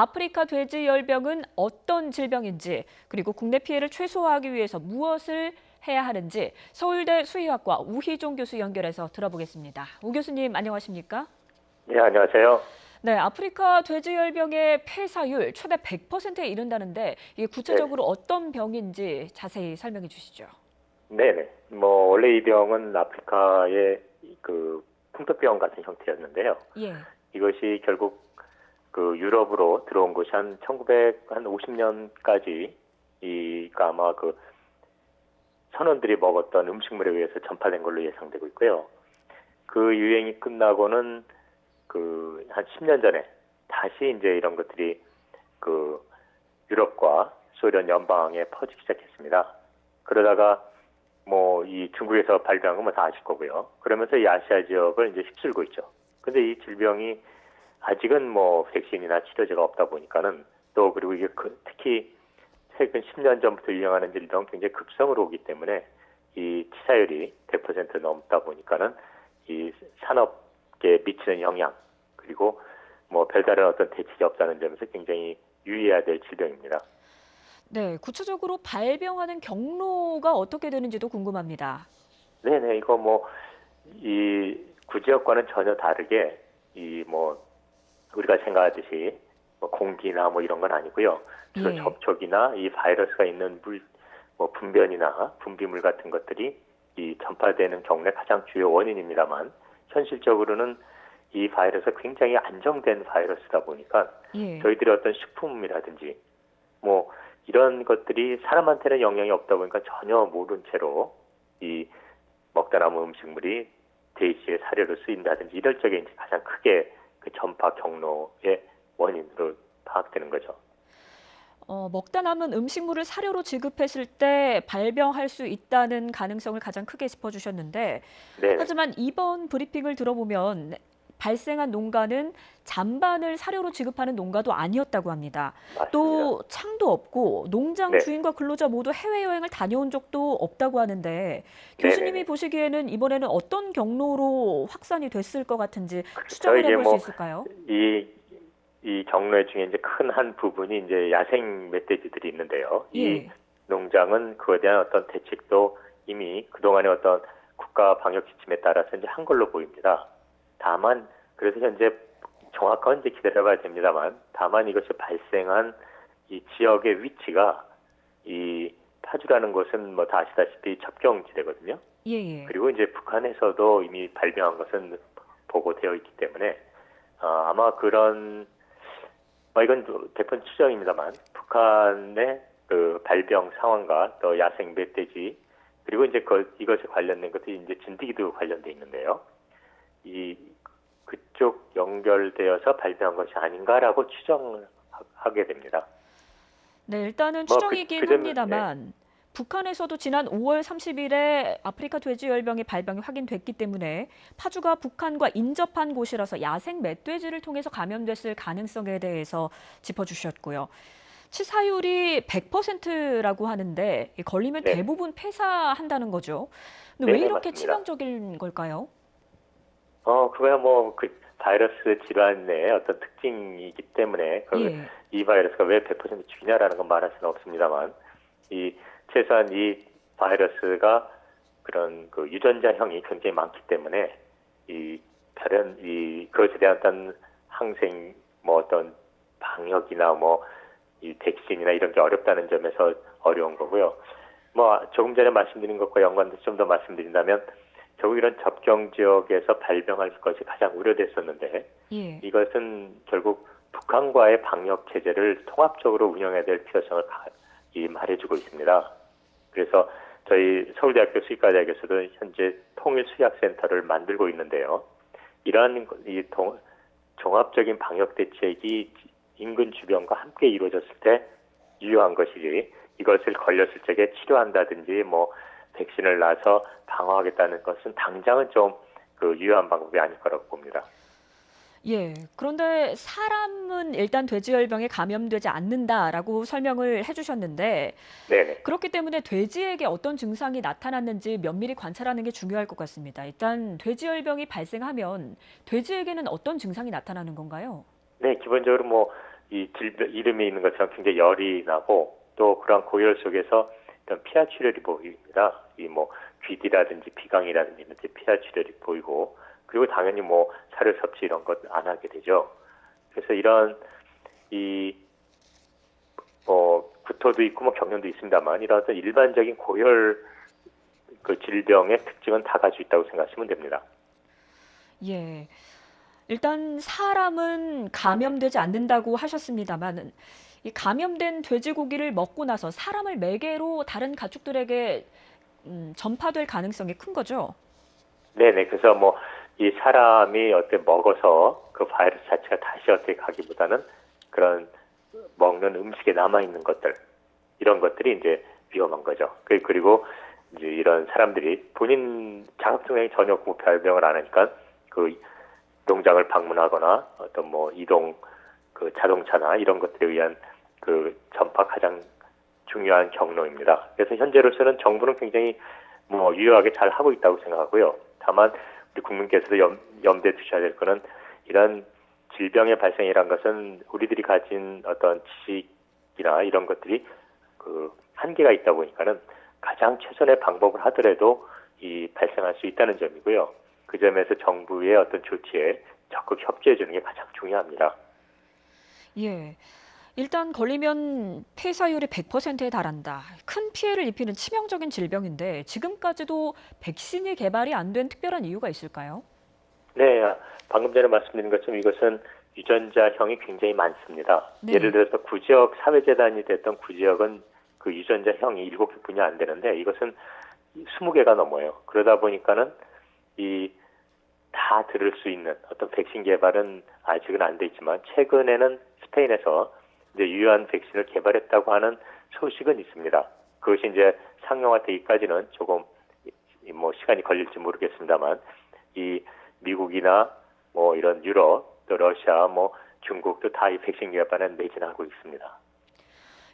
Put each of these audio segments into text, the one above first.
아프리카 돼지열병은 어떤 질병인지, 그리고 국내 피해를 최소화하기 위해서 무엇을 해야 하는지 서울대 수의학과 우희종 교수 연결해서 들어보겠습니다. 우 교수님 안녕하십니까? 네, 안녕하세요. 네, 아프리카 돼지열병의 폐사율 최대 100%에 이른다는데 이게 네, 구체적으로 어떤 병인지 자세히 설명해 주시죠. 네네. 원래 이 병은 아프리카의 그 풍토병 같은 형태였는데요. 예, 이것이 결국 그 유럽으로 들어온 것이 한 1950년까지 아마 그 선원들이 먹었던 음식물에 의해서 전파된 걸로 예상되고 있고요. 그 유행이 끝나고는 그 한 10년 전에 다시 이제 이런 것들이 그 유럽과 소련 연방에 퍼지기 시작했습니다. 그러다가 이 중국에서 발병한 건 뭐 다 아실 거고요. 그러면서 이 아시아 지역을 이제 휩쓸고 있죠. 근데 이 질병이 아직은 백신이나 치료제가 없다 보니까는 또 그리고 이게 특히 최근 10년 전부터 유행하는 질병 굉장히 급성으로 오기 때문에 이 치사율이 100% 넘다 보니까는 이 산업계에 미치는 영향 그리고 별다른 어떤 대책이 없다는 점에서 굉장히 유의해야 될 질병입니다. 네, 구체적으로 발병하는 경로가 어떻게 되는지도 궁금합니다. 네네, 이거 이 구지역과는 전혀 다르게 우리가 생각하듯이 공기나 이런 건 아니고요. 주로 예. 접촉이나 이 바이러스가 있는 물, 분변이나 분비물 같은 것들이 이 전파되는 경우의 가장 주요 원인입니다만 현실적으로는 이 바이러스가 굉장히 안정된 바이러스다 보니까 예. 저희들의 어떤 식품이라든지 이런 것들이 사람한테는 영향이 없다 보니까 전혀 모른 채로 이 먹다 남은 음식물이 돼지의 사료로 쓰인다든지 이럴 적에 이제 가장 크게 그 전파 경로의 원인으로 파악되는 거죠. 먹다 남은 음식물을 사료로 지급했을 때 발병할 수 있다는 가능성을 가장 크게 짚어주셨는데, 네네, 하지만 이번 브리핑을 들어보면 발생한 농가는 잔반을 사료로 지급하는 농가도 아니었다고 합니다. 맞습니다. 또 창도 없고 농장 네, 주인과 근로자 모두 해외여행을 다녀온 적도 없다고 하는데 교수님이 네네네. 보시기에는 이번에는 어떤 경로로 확산이 됐을 것 같은지 그렇죠. 추정을 이게 해볼 수 있을까요? 이, 이 경로 중에 이제 큰 한 부분이 이제 야생 멧돼지들이 있는데요. 이 예, 농장은 그에 대한 어떤 대책도 이미 그동안의 어떤 국가 방역 지침에 따라서 이제 한 걸로 보입니다. 다만 그래서 현재 정확한 이제 기다려봐야 됩니다만 다만 이것이 발생한 이 지역의 위치가 이 파주라는 곳은 다 아시다시피 접경지대거든요. 예, 예. 그리고 이제 북한에서도 이미 발병한 것은 보고되어 있기 때문에 아마 그런 이건 100% 추정입니다만 북한의 그 발병 상황과 또 야생 멧돼지 그리고 이제 이것에 관련된 것들이 이제 진드기도 관련돼 있는데요. 이 그쪽 연결되어서 발병한 것이 아닌가라고 추정을 하게 됩니다. 네, 일단은 그 추정이긴 점은 네, 합니다만 북한에서도 지난 5월 30일에 아프리카 돼지열병의 발병이 확인됐기 때문에 파주가 북한과 인접한 곳이라서 야생 멧돼지를 통해서 감염됐을 가능성에 대해서 짚어주셨고요. 치사율이 100%라고 하는데 걸리면 네, 대부분 폐사한다는 거죠. 근데 왜 네, 이렇게 맞습니다. 치명적인 걸까요? 그거야 그 바이러스 질환의 어떤 특징이기 때문에 예, 이 바이러스가 왜 100% 죽이냐라는 건 말할 수는 없습니다만 최소한 이 바이러스가 그런 그 유전자형이 굉장히 많기 때문에 그것에 대한 어떤 항생 어떤 방역이나 이 백신이나 이런 게 어렵다는 점에서 어려운 거고요. 조금 전에 말씀드린 것과 연관돼서 좀 더 말씀드린다면 결국 이런 접경 지역에서 발병할 것이 가장 우려됐었는데 예. 이것은 결국 북한과의 방역 체제를 통합적으로 운영해야 될 필요성을 말해주고 있습니다. 그래서 저희 서울대학교 수의과대학에서도 현재 통일 수의학센터를 만들고 있는데요. 이러한 종합적인 방역 대책이 인근 주변과 함께 이루어졌을 때 유효한 것이지 이것을 걸렸을 적에 치료한다든지 백신을 놔서 방어하겠다는 것은 당장은 좀 그 유효한 방법이 아닐 거라고 봅니다. 예. 그런데 사람은 일단 돼지열병에 감염되지 않는다라고 설명을 해주셨는데 네네. 그렇기 때문에 돼지에게 어떤 증상이 나타났는지 면밀히 관찰하는 게 중요할 것 같습니다. 일단 돼지열병이 발생하면 돼지에게는 어떤 증상이 나타나는 건가요? 네, 기본적으로 이 질병 이름이 있는 것처럼 굉장히 열이 나고 또 그런 고열 속에서 이런 피하 출혈이 보입니다. 이 뭐 귀디라든지 비강이라든지 이런 데 피하 출혈이 보이고 그리고 당연히 뭐 사료 섭취 이런 것 안 하게 되죠. 그래서 이런 이 뭐 구토도 있고 뭐 경련도 있습니다만 이런 어떤 일반적인 고열 그 질병의 특징은 다 가지고 있다고 생각하시면 됩니다. 예. 일단 사람은 감염되지 않는다고 하셨습니다만 이 감염된 돼지고기를 먹고 나서 사람을 매개로 다른 가축들에게 전파될 가능성이 큰 거죠? 네네. 그래서 뭐 이 사람이 어떻게 먹어서 그 바이러스 자체가 다시 어떻게 가기보다는 그런 먹는 음식에 남아 있는 것들 이런 것들이 이제 위험한 거죠. 그리고 이제 이런 사람들이 본인 자각 증상이 전혀 없고 별병을 안 하니까 그 농장을 방문하거나 어떤 뭐 이동 그 자동차나 이런 것들에 의한 그 전파 가장 중요한 경로입니다. 그래서 현재로서는 정부는 굉장히 뭐 유효하게 잘 하고 있다고 생각하고요. 다만 우리 국민께서도 염두에 두셔야 될 거는 이런 질병의 발생이란 것은 우리들이 가진 어떤 지식이나 이런 것들이 그 한계가 있다 보니까는 가장 최선의 방법을 하더라도 이 발생할 수 있다는 점이고요. 그 점에서 정부의 어떤 조치에 적극 협조해 주는 게 가장 중요합니다. 예. 일단 걸리면 폐사율이 100%에 달한다. 큰 피해를 입히는 치명적인 질병인데 지금까지도 백신이 개발이 안 된 특별한 이유가 있을까요? 네, 방금 전에 말씀드린 것처럼 이것은 유전자형이 굉장히 많습니다. 네. 예를 들어서 구지역 사회재단이 됐던 구지역은 그 유전자형이 7개뿐이 안 되는데 이것은 20개가 넘어요. 그러다 보니까는 이 다 들을 수 있는 어떤 백신 개발은 아직은 안 돼 있지만 최근에는 스페인에서 이제 유효한 백신을 개발했다고 하는 소식은 있습니다. 그것이 이제 상용화되기까지는 조금 뭐 시간이 걸릴지 모르겠습니다만 이 미국이나 뭐 이런 유럽 또 러시아 뭐 중국도 다 이 백신 개발에 매진하고 있습니다.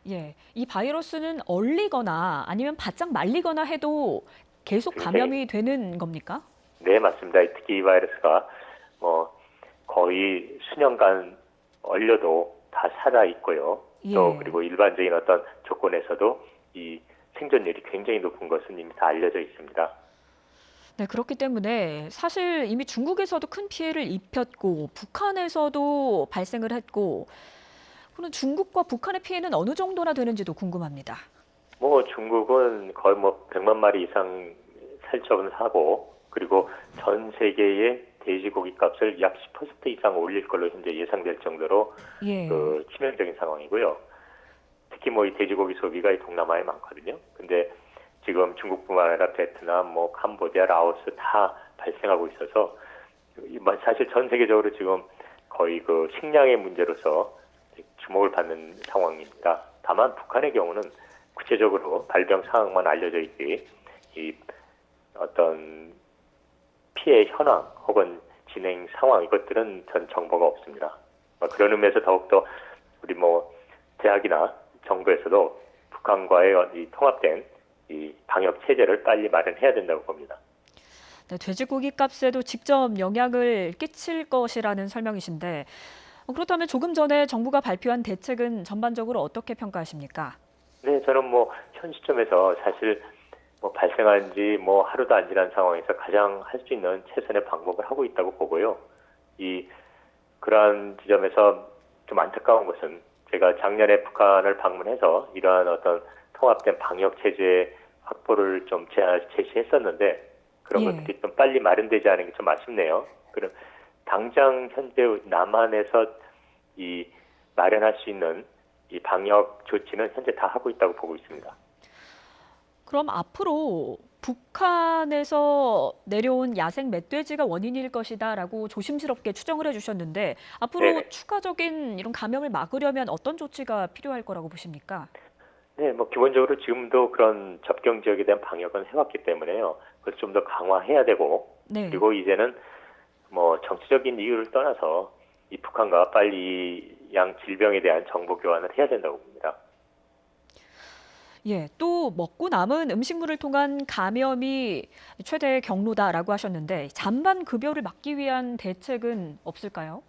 예. 이 바이러스는 얼리거나 아니면 바짝 말리거나 해도 계속 감염이 되는 겁니까? 네, 맞습니다. 특히 이 바이러스가 뭐 거의 수년간 얼려도 다 살아 있고요. 또 예. 그리고 일반적인 어떤 조건에서도 이 생존율이 굉장히 높은 것은 이미 다 알려져 있습니다. 네, 그렇기 때문에 사실 이미 중국에서도 큰 피해를 입혔고 북한에서도 발생을 했고 그럼 중국과 북한의 피해는 어느 정도나 되는지도 궁금합니다. 뭐 중국은 거의 뭐 100만 마리 이상 살처분 하고 그리고 전 세계의 돼지고기 값을 약 10% 이상 올릴 걸로 현재 예상될 정도로 예. 그 치명적인 상황이고요. 특히 뭐 이 돼지고기 소비가 이 동남아에 많거든요. 근데 지금 중국뿐만 아니라 베트남, 뭐 캄보디아, 라오스 다 발생하고 있어서 사실 전 세계적으로 지금 거의 그 식량의 문제로서 주목을 받는 상황입니다. 다만 북한의 경우는 구체적으로 발병 상황만 알려져 있지 이 어떤 피해 현황 혹은 진행 상황 이것들은 전 정보가 없습니다. 그런 의미에서 더욱더 우리 뭐 대학이나 정부에서도 북한과의 이 통합된 이 방역 체제를 빨리 마련해야 된다고 봅니다. 네, 돼지고기 값에도 직접 영향을 끼칠 것이라는 설명이신데 그렇다면 조금 전에 정부가 발표한 대책은 전반적으로 어떻게 평가하십니까? 네, 저는 뭐 현 시점에서 사실 뭐 발생한 지 뭐 하루도 안 지난 상황에서 가장 할 수 있는 최선의 방법을 하고 있다고 보고요. 그러한 지점에서 좀 안타까운 것은 제가 작년에 북한을 방문해서 이러한 어떤 통합된 방역 체제 확보를 좀 제시했었는데 그런 예. 것들이 좀 빨리 마련되지 않은 게 좀 아쉽네요. 그럼 당장 현재 남한에서 이 마련할 수 있는 이 방역 조치는 현재 다 하고 있다고 보고 있습니다. 그럼 앞으로 북한에서 내려온 야생 멧돼지가 원인일 것이다라고 조심스럽게 추정을 해주셨는데 앞으로 네네. 추가적인 이런 감염을 막으려면 어떤 조치가 필요할 거라고 보십니까? 네, 뭐 기본적으로 지금도 그런 접경 지역에 대한 방역은 해왔기 때문에요. 그걸 좀 더 강화해야 되고 네. 그리고 이제는 뭐 정치적인 이유를 떠나서 이 북한과 빨리 양 질병에 대한 정보 교환을 해야 된다고 봅니다. 예, 또 먹고 남은 음식물을 통한 감염이 최대의 경로다라고 하셨는데 잔반 급여를 막기 위한 대책은 없을까요?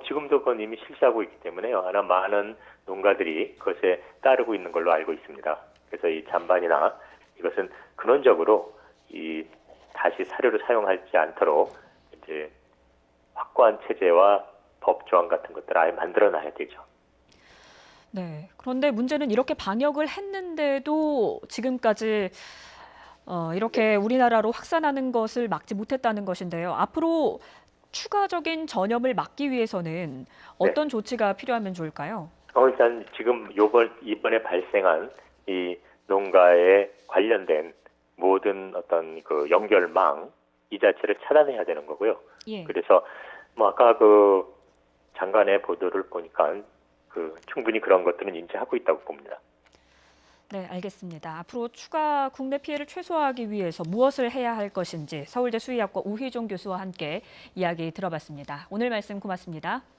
지금도 그건 이미 실시하고 있기 때문에요. 아마 많은 농가들이 그것에 따르고 있는 걸로 알고 있습니다. 그래서 이 잔반이나 이것은 근원적으로 이 다시 사료를 사용하지 않도록 이제 확고한 체제와 법 조항 같은 것들을 아예 만들어놔야 되죠. 네. 그런데 문제는 이렇게 방역을 했는데도 지금까지 이렇게 우리나라로 확산하는 것을 막지 못했다는 것인데요. 앞으로 추가적인 전염을 막기 위해서는 네. 어떤 조치가 필요하면 좋을까요? 일단 지금 이번에 발생한 이 농가에 관련된 모든 어떤 그 연결망 이 자체를 차단해야 되는 거고요. 예. 그래서 뭐 아까 그 장관의 보도를 보니까 그 충분히 그런 것들은 인지하고 있다고 봅니다. 네, 알겠습니다. 앞으로 추가 국내 피해를 최소화하기 위해서 무엇을 해야 할 것인지 서울대 수의학과 우희종 교수와 함께 이야기 들어봤습니다. 오늘 말씀 고맙습니다.